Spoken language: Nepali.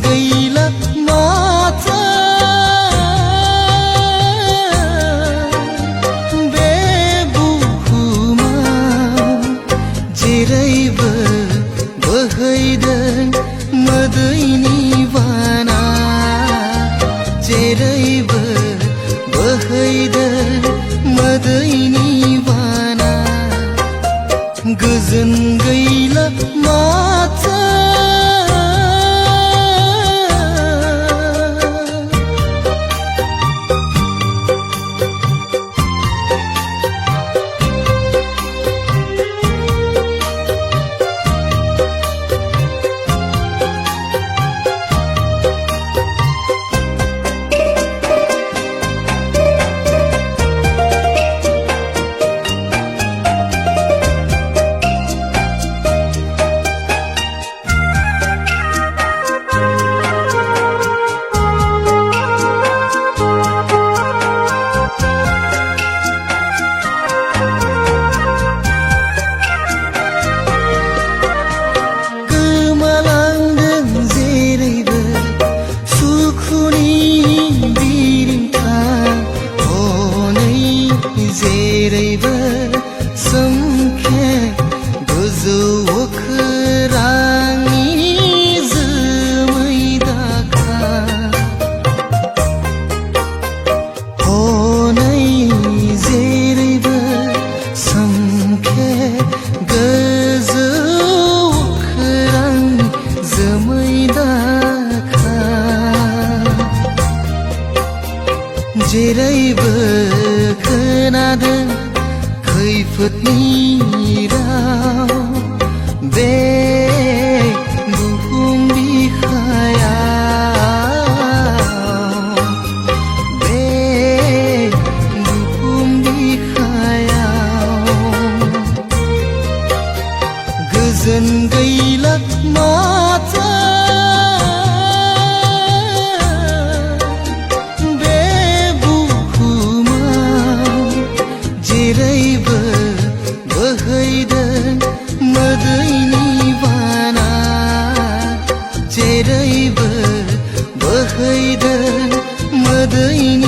गैला माथा बेबुखुमा जेरैबो बोहैदों मोदैनि बाना जेरैबो बोहैदों मोदैनि बाना गोजोन गैला माथा जेरैबो सोमखे गोजौ अख्रांनि जोमै दाखा हनै जेरैबो सोमखे गोजौ अख्रांनि जोमै दाखा जेरैबो खोनादों खैफोदनि राव बे बुहुम बिखायाव बे बुहुम बिखायाव गोजोन गैला माथा जेरैबो बोहैदों मोदैनि बाना जेरैबो बोहैदों मोदैनि